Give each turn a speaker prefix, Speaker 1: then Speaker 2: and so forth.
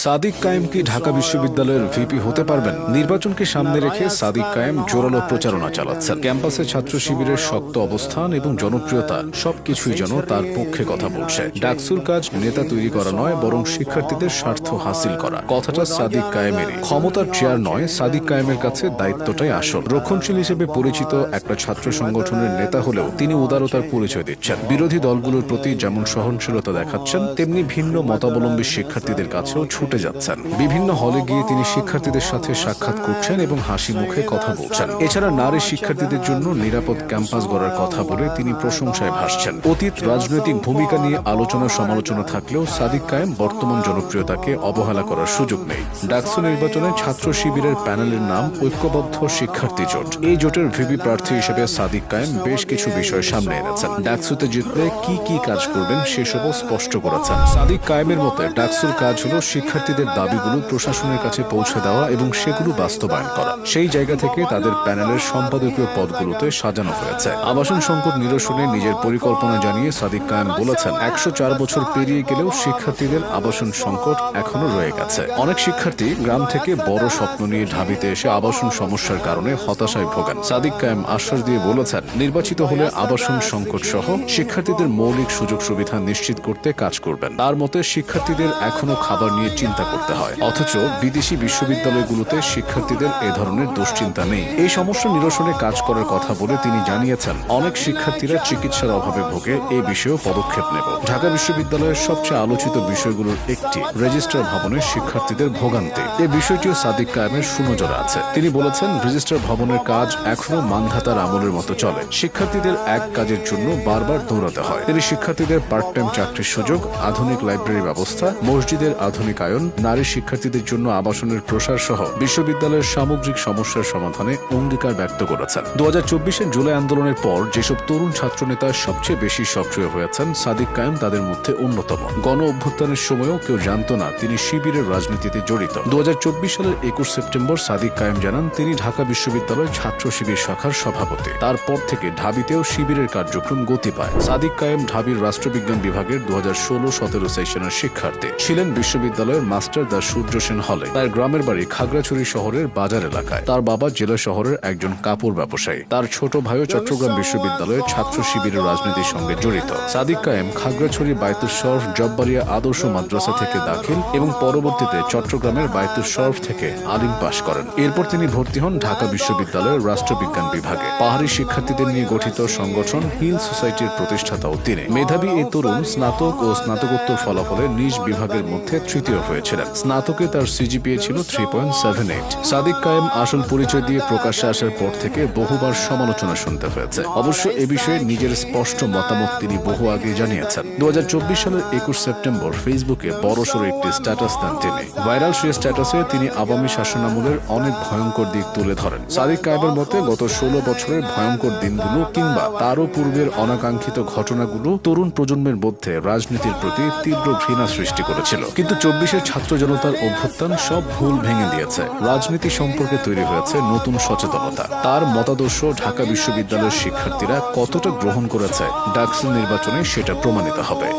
Speaker 1: সাদিক কায়েম কি ঢাকা বিশ্ববিদ্যালয়ের ভিপি হতে পারবেন? নির্বাচনকে সামনে রেখে সাদিক কায়েম জোরালো প্রচারণা চালাচ্ছেন। ক্যাম্পাসে ছাত্র শিবিরের শক্ত অবস্থান এবং জনপ্রিয়তা সবকিছুই যেন তার পক্ষে কথা বলছে। ডাকসুর কাজ নেতা তৈরি করা নয়, বরং শিক্ষার্থীদের স্বার্থ হাসিল করা। কথাটা সাদিক কায়েমেরই। ক্ষমতার চেয়ার নয়, সাদিক কায়েমের কাছে দায়িত্বটাই আসল। রক্ষণশীল হিসেবে পরিচিত একটা ছাত্র সংগঠনের নেতা হলেও তিনি উদারতার পরিচয় দিচ্ছেন। বিরোধী দলগুলোর প্রতি যেমন সহনশীলতা দেখাচ্ছেন, তেমনি ভিন্ন মতাবলম্বী শিক্ষার্থীদের কাছেও ছুটে যাচ্ছেন। বিভিন্ন হলে গিয়ে তিনি শিক্ষার্থীদের সাথে সাক্ষাৎ করছেন এবং হাসি মুখে কথা বলছেন। এছাড়া নারী শিক্ষার্থীদের জন্য নিরাপদ ক্যাম্পাস গড়ার কথা বলে তিনি প্রশংসায় ভাসছেন। অতীত রাজনৈতিক ভূমিকা নিয়ে আলোচনা সমালোচনা থাকলেও সাদিক কায়েম বর্তমান জনপ্রিয়তাকে অবহেলা করার সুযোগ নেই। ডাকসু নির্বাচনে ছাত্র শিবিরের প্যানেলের নাম ঐক্যবদ্ধ শিক্ষার্থী জোট। এই জোটের ভিপি প্রার্থী হিসেবে সাদিক কায়েম বেশ কিছু বিষয় সামনে এনেছেন। ডাকসুতে জিতলে কি কি কাজ করবেন সেসবও স্পষ্ট করেছেন। সাদিক কায়েমের মতে ডাকসুর কাজ হলো শিক্ষার্থীদের দাবিগুলো প্রশাসনের কাছে পৌঁছে দেওয়া এবং সেগুলো বাস্তবায়ন করা। সেই জায়গা থেকে তাদের প্যানেলের সম্পাদকীয় পদগুলোতে সাজানো হয়েছে। আবাসন সংকট নিরসনে নিজের পরিকল্পনা জানিয়ে সাদিক কায়েম বলেছেন, ১০৪ বছর পেরিয়ে গেলেও শিক্ষার্থীদের আবাসন সংকট এখনো রয়ে গেছে। অনেক শিক্ষার্থী গ্রাম থেকে বড় স্বপ্ন নিয়ে ঢাবিতে এসে আবাসন সমস্যার কারণে হতাশায় ভোগেন। সাদিক কায়েম আশ্বাস দিয়ে বলেছেন, নির্বাচিত হলে আবাসন সংকট সহ শিক্ষার্থীদের মৌলিক সুযোগ সুবিধা নিশ্চিত করতে কাজ করবেন। তার মতে শিক্ষার্থীদের এখনো খাবার নিয়ে চিন্তা করতে হয়, অথচ বিদেশি বিশ্ববিদ্যালয়গুলোতে শিক্ষার্থীদের এ ধরনের দুশ্চিন্তা নেই। এই সমস্যা নিরসনে কাজ করার কথা বলে তিনি জানিয়েছেন, অনেক শিক্ষার্থীরা চিকিৎসার অভাবে ভোগে, এই বিষয়েও পদক্ষেপ নেব। ঢাকা বিশ্ববিদ্যালয়ের সবচেয়ে আলোচিত বিষয়গুলোর একটি রেজিস্ট্রার ভবনে শিক্ষার্থীদের ভোগান্তি। এই বিষয়টিও সাদিক কায়েমের সুনজরে আছে। তিনি বলেছেন, রেজিস্ট্রার ভবনের কাজ এখনো মানধাতার আমলের মতো চলে। শিক্ষার্থীদের এক কাজের জন্য বারবার দৌড়াতে হয়। তিনি শিক্ষার্থীদের পার্ট টাইম চাকরির সুযোগ, আধুনিক লাইব্রেরি ব্যবস্থা, মসজিদের আধুনিকায়ন, নারী শিক্ষার্থীদের জন্য আবাসনের প্রসার সহ বিশ্ববিদ্যালয়ের সামগ্রিক সমস্যার সমাধানে অঙ্গীকার ব্যক্ত করেছেন। ২০২৪-এর জুলাই আন্দোলনের পর যেসব তরুণ ছাত্রনেতা সবচেয়ে বেশি সক্রিয় হয়েছেন, সাদিক কায়েম তাদের মধ্যে অন্যতম। গণ অভ্যুত্থানের সময়ও কেউ জানত না তিনি শিবিরের রাজনীতিতে জড়িত। ২০২৪ সালের ২১ সেপ্টেম্বর সাদিক কায়েম জানান, তিনি ঢাকা বিশ্ববিদ্যালয় ছাত্র শিবির শাখার সভাপতি। তারপর থেকে ঢাবিতেও শিবিরের কার্যক্রম গতি পায়। সাদিক কায়েম ঢাবির রাষ্ট্রবিজ্ঞান বিভাগের ২০১৬-১৭ সেশনের শিক্ষার্থী ছিলেন। বিশ্ববিদ্যালয়ের মাস্টার দ্য সূর্য সেন হলে। তার গ্রামের বাড়ি খাগড়াছড়ি শহরের বাজার এলাকায়। তার বাবা জেলা শহরের একজন কাপড় ব্যবসায়ী। তার ছোট ভাইও চট্টগ্রাম বিশ্ববিদ্যালয়ের ছাত্র শিবিরের রাজনীতির সঙ্গে জড়িত। সাদিক কায়েম খাগড়াছড়ি বায়তুস শরফ জব্বারিয়া আদর্শ মাদ্রাসা থেকে দাখিল এবং পরবর্তীতে চট্টগ্রামের বায়তুস শরফ থেকে আলিম পাশ করেন। এরপর তিনি ভর্তি হন ঢাকা বিশ্ববিদ্যালয়ের রাষ্ট্রবিজ্ঞান বিভাগে। পাহাড়ি শিক্ষার্থীদের নিয়ে গঠিত সংগঠন হিল সোসাইটির প্রতিষ্ঠাতাও তিনি। মেধাবী এই তরুণ স্নাতক ও স্নাতকোত্তর ফলাফলে নিজ বিভাগের মধ্যে তৃতীয় হয়েছিলেন। স্নাতকে তার সিজিপিএ ছিল ৩.৭৮। সাদিক কায়েম আসল পরিচয় দিয়ে প্রকাশ্যে আসার পর থেকে বহুবার সমালোচনা শুনতে হয়েছে। অবশ্য এ বিষয়ে নিজের স্পষ্ট মতামত তিনি বহু আগে জানিয়েছেন। ২০২৪ সালের ২১ সেপ্টেম্বর ফেসবুকে বড়সড় একটি স্ট্যাটাস দেন তিনি। ভাইরাল সেই স্ট্যাটাসে তিনি আওয়ামী শাসনামলের অনেক ভয়ঙ্কর দিক তুলে ধরেন। সাদিক কায়েমের মতে গত ১৬ বছরের ভয়ঙ্কর দিনগুলো কিংবা তারও পূর্বের অনাকাঙ্ক্ষিত ঘটনাগুলো তরুণ প্রজন্মের মধ্যে রাজনীতির প্রতি তীব্র ঘৃণা সৃষ্টি করেছিল। কিন্তু ২৪-এর ছাত্র জনতার অভ্যুত্থান সব ভুল ভেঙে দিয়েছে। রাজনীতি সম্পর্কে তৈরি হয়েছে নতুন সচেতনতা। তার মতাদর্শ ঢাকা বিশ্ববিদ্যালয়ের শিক্ষার্থীরা কতটা গ্রহণ করেছে, ডাকসু নির্বাচনে সেটা প্রমাণিত হবে।